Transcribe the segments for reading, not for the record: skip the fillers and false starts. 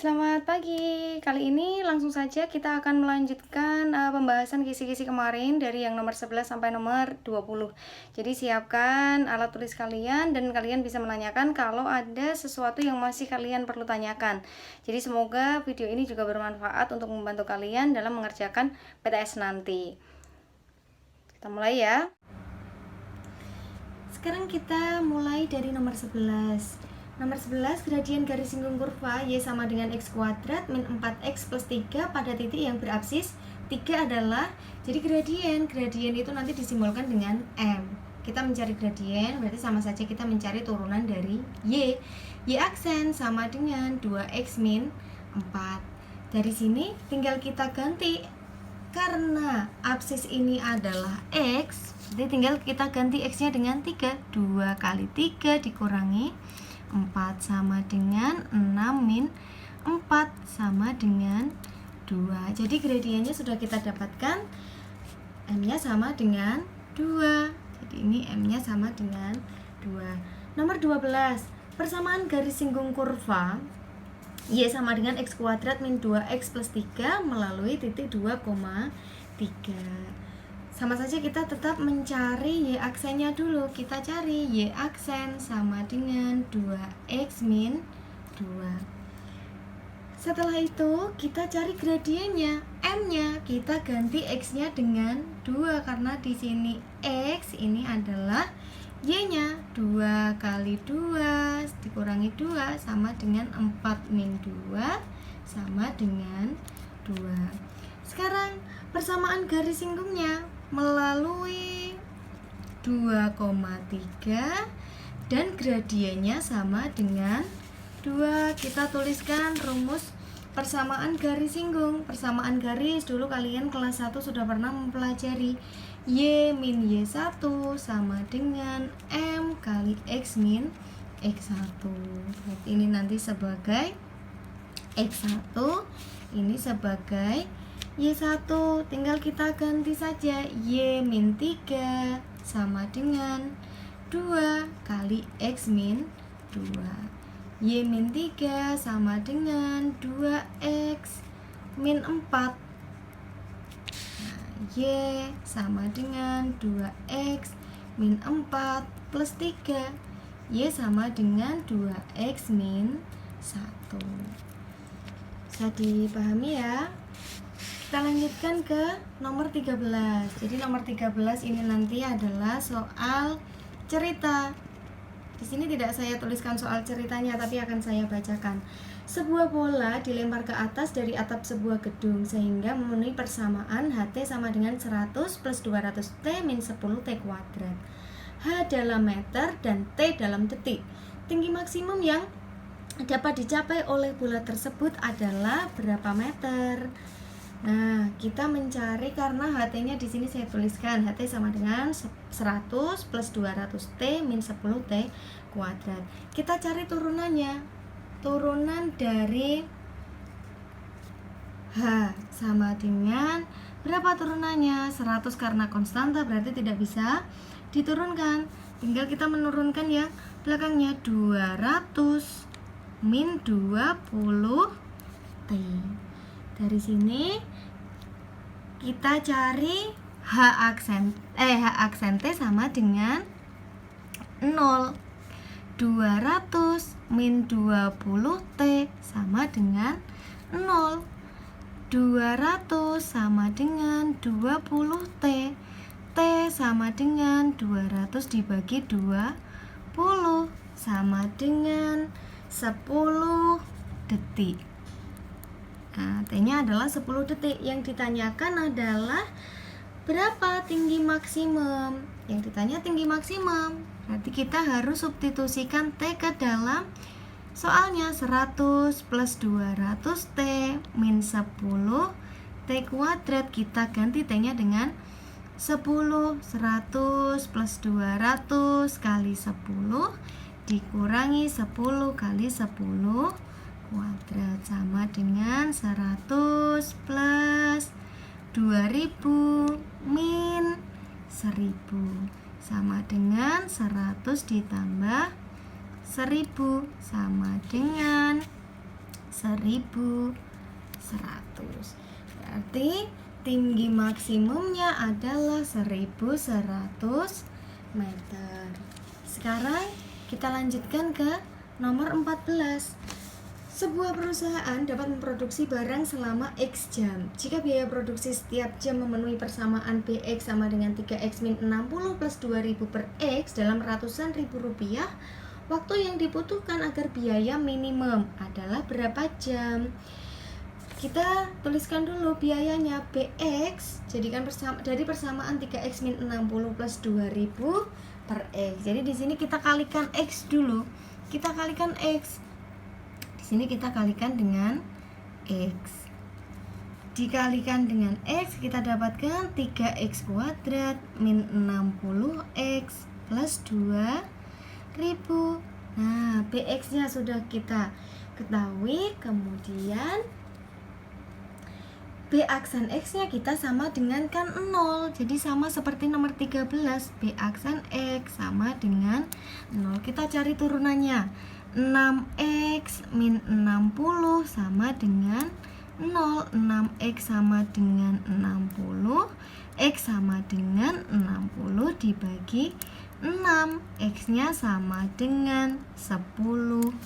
Selamat pagi. Kali ini langsung saja kita akan melanjutkan pembahasan kisi-kisi kemarin dari yang nomor 11 sampai nomor 20. Jadi siapkan alat tulis kalian dan kalian bisa menanyakan kalau ada sesuatu yang masih kalian perlu tanyakan. Jadi semoga video ini juga bermanfaat untuk membantu kalian dalam mengerjakan PTS nanti. Kita mulai ya. Sekarang kita mulai dari nomor 11. Nomor 11, gradien garis singgung kurva Y sama dengan X kuadrat min 4X plus 3 pada titik yang berabsis 3 adalah, jadi gradien itu nanti disimbolkan dengan M. Kita mencari gradien, berarti sama saja kita mencari turunan dari Y. Y aksen sama dengan 2X min 4. Dari sini tinggal kita ganti, karena absis ini adalah X, jadi tinggal kita ganti X-nya dengan 3. 2 kali 3 dikurangi 4 sama dengan 6 min 4 sama dengan 2. Jadi gradiennya sudah kita dapatkan, M-nya sama dengan 2. Jadi ini M-nya sama dengan 2. Nomor 12, persamaan garis singgung kurva Y sama dengan X kuadrat min 2X plus 3 melalui titik 2,3. Sama saja kita tetap mencari Y aksennya dulu. Kita cari Y aksen sama dengan 2X min 2. Setelah itu kita cari gradiennya, M-nya. Kita ganti X-nya dengan 2 karena di sini X ini adalah Y-nya. 2 kali 2 dikurangi 2 sama dengan 4 min 2 sama dengan 2. Sekarang persamaan garis singgungnya melalui 2,3 dan gradiennya sama dengan 2. Kita tuliskan rumus persamaan garis singgung. Persamaan garis dulu kalian kelas 1 sudah pernah mempelajari. Y min Y1 sama dengan M kali X min X1. Berarti ini nanti sebagai X1, ini sebagai Y1, tinggal kita ganti saja. Y min 3 sama dengan 2 kali X min 2. Y min 3 sama dengan 2X min 4. Nah, Y sama dengan 2X min 4 plus 3. Y sama dengan 2X min 1. Bisa dipahami ya? Kita lanjutkan ke nomor 13. Jadi nomor 13 ini nanti adalah soal cerita. Di sini tidak saya tuliskan soal ceritanya, tapi akan saya bacakan. Sebuah bola dilempar ke atas dari atap sebuah gedung sehingga memenuhi persamaan HT sama dengan 100 plus 200T min 10T kuadrat. H dalam meter dan T dalam detik. Tinggi maksimum yang dapat dicapai oleh bola tersebut adalah berapa meter? Nah, kita mencari karena HT-nya di sini saya tuliskan HT sama dengan 100 plus 200T min 10T kuadrat. Kita cari turunannya. Turunan dari H sama dengan berapa turunannya? 100 karena konstanta berarti tidak bisa diturunkan. Tinggal kita menurunkan yang belakangnya 200 min 20T. Dari sini kita cari H aksen T sama dengan 0. 200 min 20T sama dengan 0. 200 sama dengan 20T. T sama dengan 200 dibagi 20 sama dengan 10 detik. Nah, T-nya adalah 10 detik. Yang ditanyakan adalah berapa tinggi maksimum. Yang ditanya tinggi maksimum. Berarti kita harus substitusikan T ke dalam soalnya. 100 plus 200T min 10 T kuadrat. Kita ganti T-nya dengan 10. 100 plus 200 kali 10 dikurangi 10 kali 10 kuadrat sama dengan 100 plus 2000 min 1000 sama dengan 100 ditambah 1000 sama dengan 1100. Berarti tinggi maksimumnya adalah 1100 meter. Sekarang kita lanjutkan ke nomor 14. Sebuah perusahaan dapat memproduksi barang selama X jam. Jika biaya produksi setiap jam memenuhi persamaan BX sama dengan 3X min 60 plus 2000 per X dalam ratusan ribu rupiah, waktu yang dibutuhkan agar biaya minimum adalah berapa jam? Kita tuliskan dulu biayanya BX, jadikan dari persamaan 3X min 60 plus 2000 per X. Jadi di sini kita kalikan X dulu. Kita kalikan X. Sini kita kalikan dengan X. Dikalikan dengan X kita dapatkan 3X kuadrat min 60X plus 2000. Nah, BX nya sudah kita ketahui. Kemudian B aksen X nya kita sama dengan kan 0. Jadi sama seperti nomor 13. B aksen X sama dengan 0. Kita cari turunannya. 6X min 60 sama dengan 0. 6X sama dengan 60. X sama dengan 60 dibagi 6. X nya sama dengan 10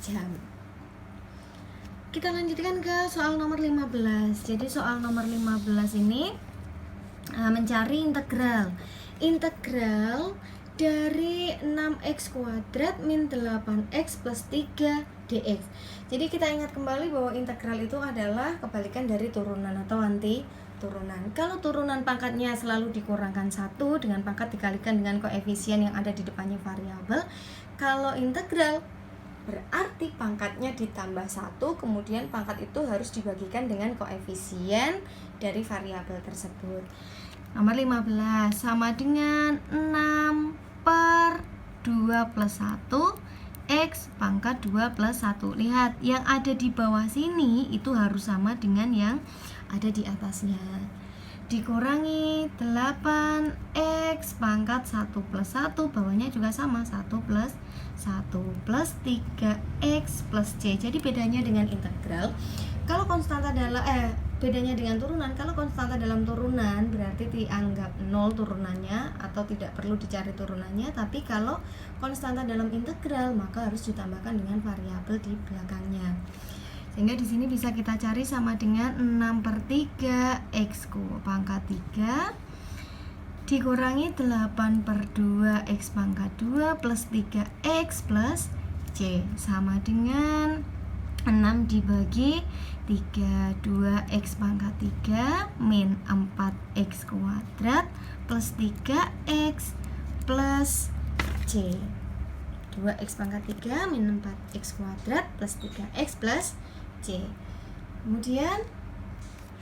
jam. Kita lanjutkan ke soal nomor 15. Jadi soal nomor 15 ini mencari integral. Integral dari 6X kuadrat min 8X plus 3 dx. Jadi kita ingat kembali bahwa integral itu adalah kebalikan dari turunan atau anti turunan. Kalau turunan pangkatnya selalu dikurangkan 1 dengan pangkat dikalikan dengan koefisien yang ada di depannya variabel. Kalau integral berarti pangkatnya ditambah 1, kemudian pangkat itu harus dibagikan dengan koefisien dari variabel tersebut. Nomor 15 sama dengan 6 per 2 plus 1 X pangkat 2 plus 1. Lihat, yang ada di bawah sini itu harus sama dengan yang ada di atasnya. Dikurangi 8X pangkat 1 plus 1, bawahnya juga sama, 1 plus 1 plus 3X plus C. Jadi bedanya dengan integral, kalau konstanta dalam bedanya dengan turunan, kalau konstanta dalam turunan berarti dianggap 0 turunannya atau tidak perlu dicari turunannya. Tapi kalau konstanta dalam integral maka harus ditambahkan dengan variabel di belakangnya. Sehingga di sini bisa kita cari sama dengan 6 per 3 X pangkat 3 dikurangi 8 per 2 X pangkat 2 plus 3X plus C sama dengan 6 dibagi 3, 2X pangkat 3 min 4X kuadrat plus 3X plus C. 2X pangkat 3 min 4X kuadrat plus 3X plus C. Kemudian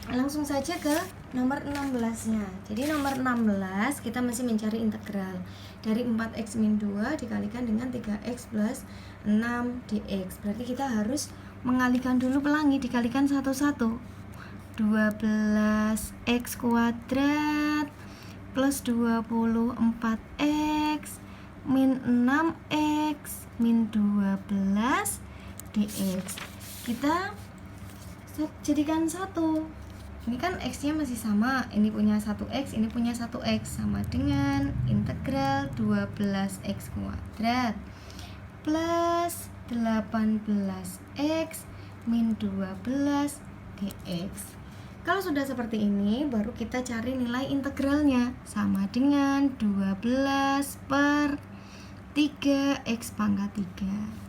langsung saja ke nomor 16 nya. Jadi nomor 16 kita masih mencari integral dari 4X min 2 dikalikan dengan 3X plus 6 dx. Berarti kita harus mengalihkan dulu pelangi, dikalikan satu-satu. 12X kuadrat plus 24X min 6X min 12 dx. Kita jadikan satu. Ini kan X nya masih sama, ini punya 1X, ini punya 1X, sama dengan integral 12X kuadrat plus 18X min 12 dx. Kalau sudah seperti ini, baru kita cari nilai integralnya, sama dengan 12 per 3X pangkat 3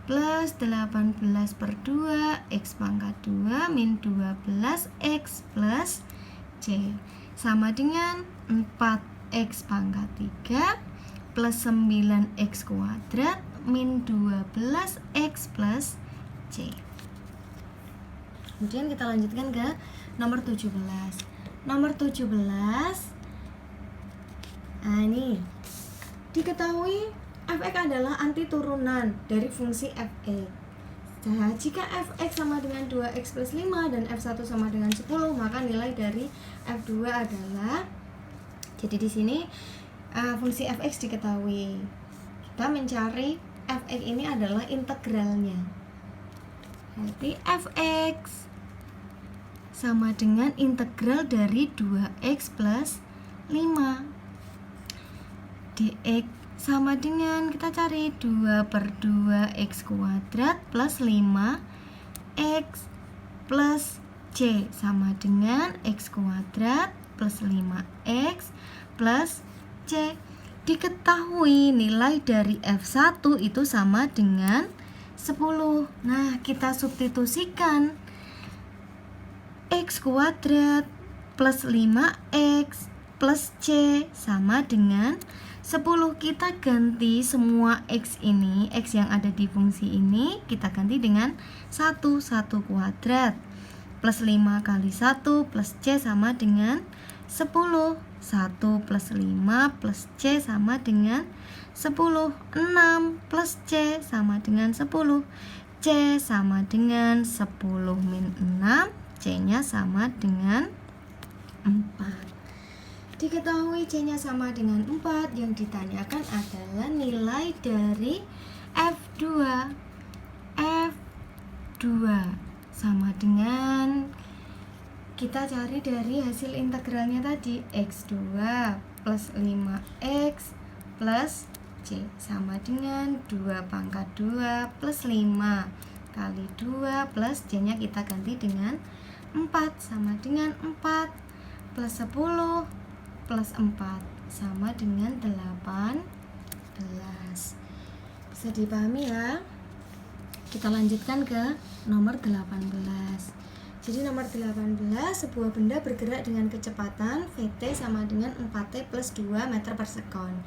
plus 18 per 2 X pangkat 2 min 12X plus C sama dengan 4X pangkat 3 plus 9X kuadrat min 12X plus C. Kemudian kita lanjutkan ke nomor 17. Nomor 17, nah ini diketahui fx adalah anti turunan dari fungsi fx. Nah, jika fx sama dengan 2x plus 5 dan f1 sama dengan 10, maka nilai dari f2 adalah, jadi di sini fungsi fx diketahui. Kita mencari fx ini adalah integralnya. Berarti fx sama dengan integral dari 2x plus 5. Dx sama dengan, kita cari 2 per 2x kuadrat plus 5x plus c sama dengan x kuadrat plus 5x plus c. Diketahui nilai dari F1 itu sama dengan 10. Nah, kita substitusikan x kuadrat plus 5x plus c sama dengan 10. Kita ganti semua x ini, x yang ada di fungsi ini, kita ganti dengan 1 kuadrat plus 5 kali 1 plus c sama dengan 10. 1 plus 5 plus c sama dengan 10. 6 plus c sama dengan 10. C sama dengan 10 min 6, c nya sama dengan 4. Diketahui c nya sama dengan 4, yang ditanyakan adalah nilai dari F2. F2 sama dengan, kita cari dari hasil integralnya tadi, x2 plus 5x plus c sama dengan 2 pangkat 2 plus 5 kali 2 plus c nya kita ganti dengan 4 sama dengan 4 plus 10 plus 4 sama dengan 18. Bisa dipahami ya. Kita lanjutkan ke nomor 18. Jadi nomor 18, sebuah benda bergerak dengan kecepatan Vt sama dengan 4t plus 2 meter per sekon.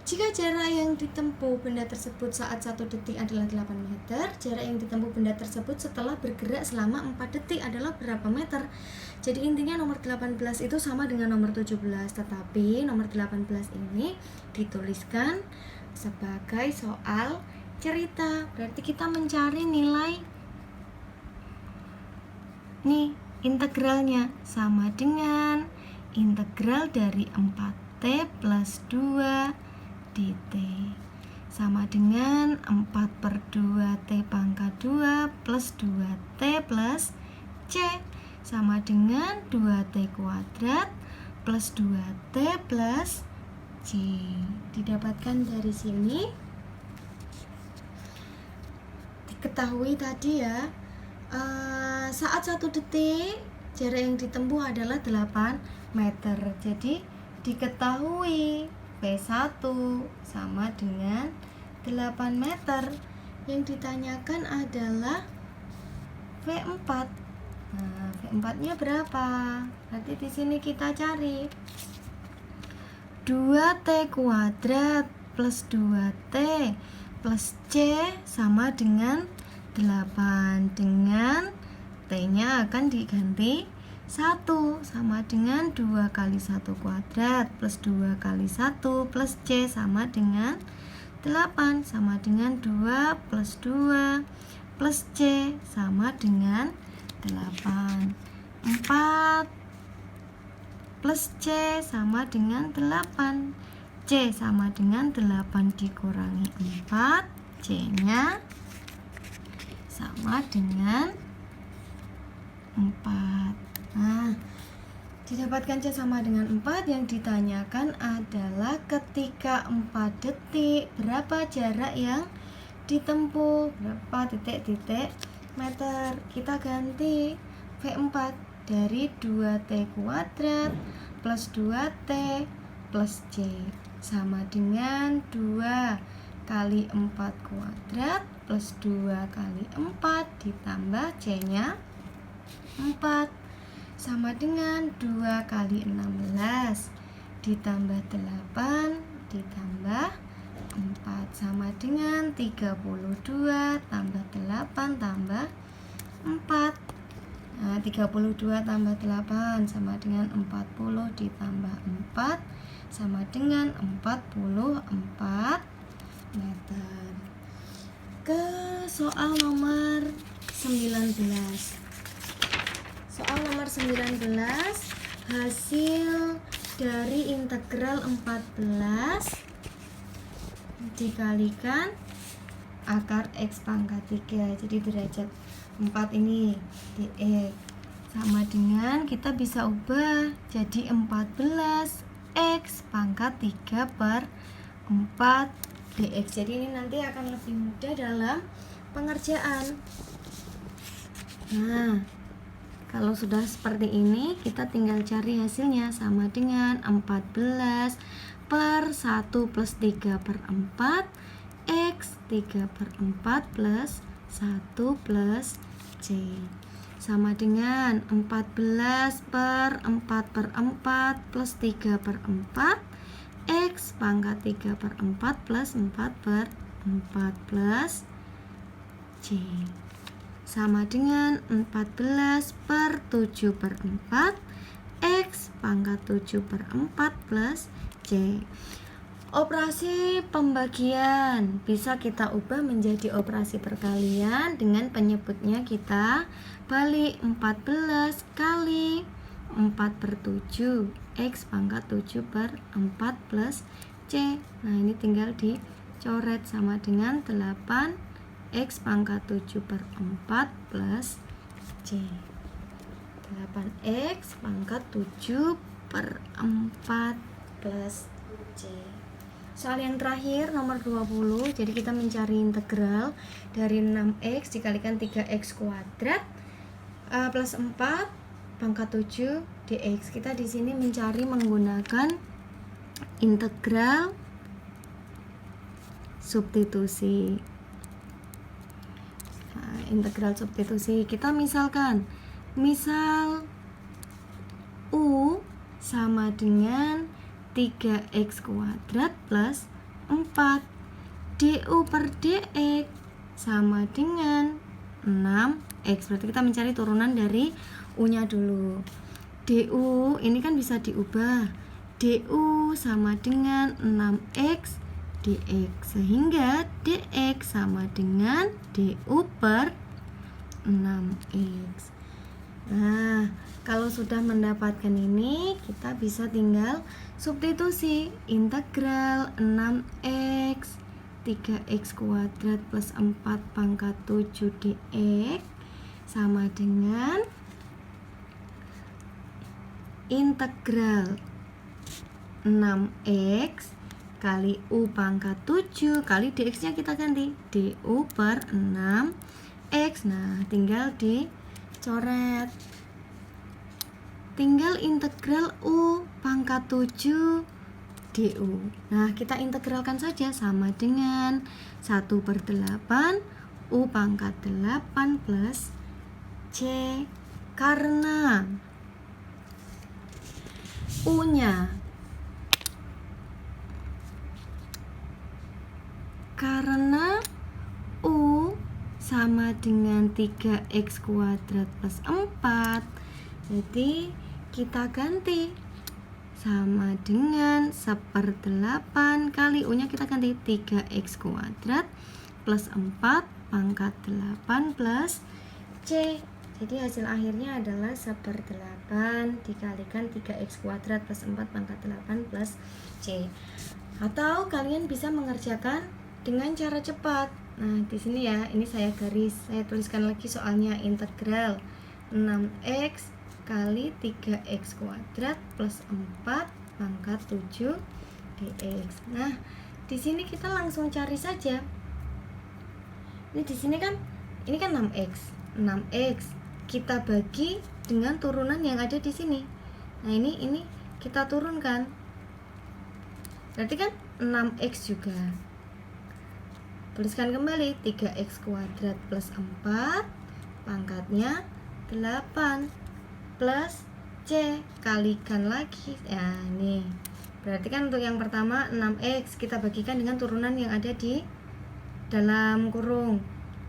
Jika jarak yang ditempuh benda tersebut saat 1 detik adalah 8 meter, jarak yang ditempuh benda tersebut setelah bergerak selama 4 detik adalah berapa meter? Jadi intinya nomor 18 itu sama dengan nomor 17, tetapi nomor 18 ini dituliskan sebagai soal cerita. Berarti kita mencari nilai nih, integralnya sama dengan integral dari 4t plus 2 dt sama dengan 4 per 2t pangkat 2 plus 2t plus c sama dengan 2t kuadrat plus 2t plus c. Didapatkan dari sini. Diketahui tadi ya, saat 1 detik jarak yang ditempuh adalah 8 meter. Jadi diketahui P1 sama dengan 8 meter. Yang ditanyakan adalah V4. Nah, V4-nya berapa? Berarti di sini kita cari 2t kuadrat plus 2t plus c sama dengan 8, dengan t-nya akan diganti 1 sama dengan 2 kali 1 kuadrat plus 2 kali 1 plus c sama dengan 8 sama dengan 2 plus 2 plus c sama dengan 8. 4 plus c sama dengan 8. C sama dengan 8 dikurangi 4, c-nya sama dengan 4. Nah, didapatkan C sama dengan 4. Yang ditanyakan adalah ketika 4 detik berapa jarak yang ditempuh, berapa titik-titik meter. Kita ganti V4 dari 2t kuadrat plus 2t plus c sama dengan 2 kali 4 kuadrat plus 2 kali 4 ditambah c-nya 4 sama dengan 2 kali 16 ditambah 8 ditambah 4 sama dengan 32 tambah 8 tambah 4. Nah, 32 tambah 8 sama dengan 40 ditambah 4 sama dengan 44 meter. Ke soal nomor 19. Soal nomor 19, hasil dari integral 14 dikalikan akar X pangkat 3. Jadi derajat 4 ini dx sama dengan, kita bisa ubah jadi 14 X pangkat 3 per 4 dx. Jadi ini nanti akan lebih mudah dalam pengerjaan. Nah, kalau sudah seperti ini, kita tinggal cari hasilnya, sama dengan 14 per 1 plus 3 per 4 X 3 per 4 plus 1 plus C, sama dengan 14 per 4 per 4 plus 3 per 4 X pangkat 3 per 4 plus 4 per 4 plus C, sama dengan 14 per 7 per 4 X pangkat 7 per 4 plus C. Operasi pembagian bisa kita ubah menjadi operasi perkalian dengan penyebutnya kita balik 14 kali 4 per 7 X pangkat 7 per 4 plus C. Nah, ini tinggal dicoret, sama dengan 8 X pangkat 7 per 4 plus C. 8X pangkat 7 per 4 plus C. Soal yang terakhir nomor 20. Jadi kita mencari integral dari 6X dikalikan 3X kuadrat plus 4 pangkat 7 dx. Kita di sini mencari menggunakan integral substitusi. Nah, integral substitusi kita misalkan, misal U sama dengan 3x kuadrat plus 4, du per dx sama dengan 6x. Berarti kita mencari turunan dari u nya dulu. Du ini kan bisa diubah, du sama dengan 6x dx, sehingga dx sama dengan du per 6x. Nah, kalau sudah mendapatkan ini, kita bisa tinggal substitusi integral 6x 3x kuadrat plus 4 pangkat 7 dx sama dengan integral 6x kali u pangkat 7 kali dx nya kita ganti du per 6x. Nah, tinggal dicoret, tinggal integral u pangkat 7 du. Nah, kita integralkan saja, sama dengan 1 per 8 u pangkat 8 plus c, karena u nya u sama dengan 3x kuadrat plus 4, jadi kita ganti sama dengan 1/8 kali u nya kita ganti 3x kuadrat plus 4 pangkat 8 plus c. Jadi hasil akhirnya adalah 1/8 dikalikan 3x kuadrat plus 4 pangkat 8 plus c. Atau kalian bisa mengerjakan dengan cara cepat. Nah, di sini ya, ini saya tuliskan lagi soalnya, integral 6x kali 3x kuadrat plus 4 pangkat 7 dx. Nah, di sini kita langsung cari saja. Ini di sini kan, ini kan 6x kita bagi dengan turunan yang ada di sini. Nah, ini kita turunkan, berarti kan 6x juga. Tuliskan kembali 3x kuadrat plus 4 pangkatnya 8 plus c, kalikan lagi. Ya, nih. Berarti kan untuk yang pertama 6x kita bagikan dengan turunan yang ada di dalam kurung.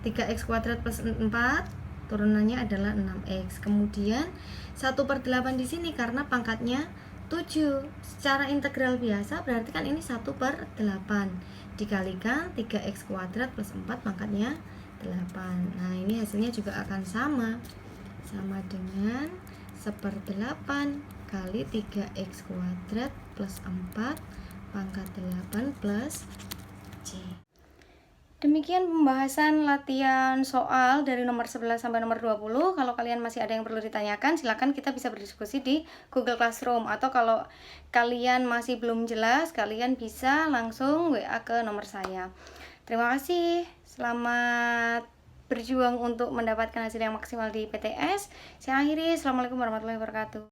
3x kuadrat plus 4 turunannya adalah 6x. Kemudian 1/8 di sini karena pangkatnya 7. Secara integral biasa berarti kan ini 1/8 dikalikan 3x kuadrat plus 4 pangkatnya 8. Nah, ini hasilnya juga akan sama dengan 1/8 kali 3x kuadrat plus 4 pangkat 8 plus c. Demikian pembahasan latihan soal dari nomor 11 sampai nomor 20. Kalau kalian masih ada yang perlu ditanyakan, silakan kita bisa berdiskusi di Google Classroom. Atau kalau kalian masih belum jelas, kalian bisa langsung WA ke nomor saya. Terima kasih, selamat berjuang untuk mendapatkan hasil yang maksimal di PTS. Saya akhiri, Assalamualaikum warahmatullahi wabarakatuh.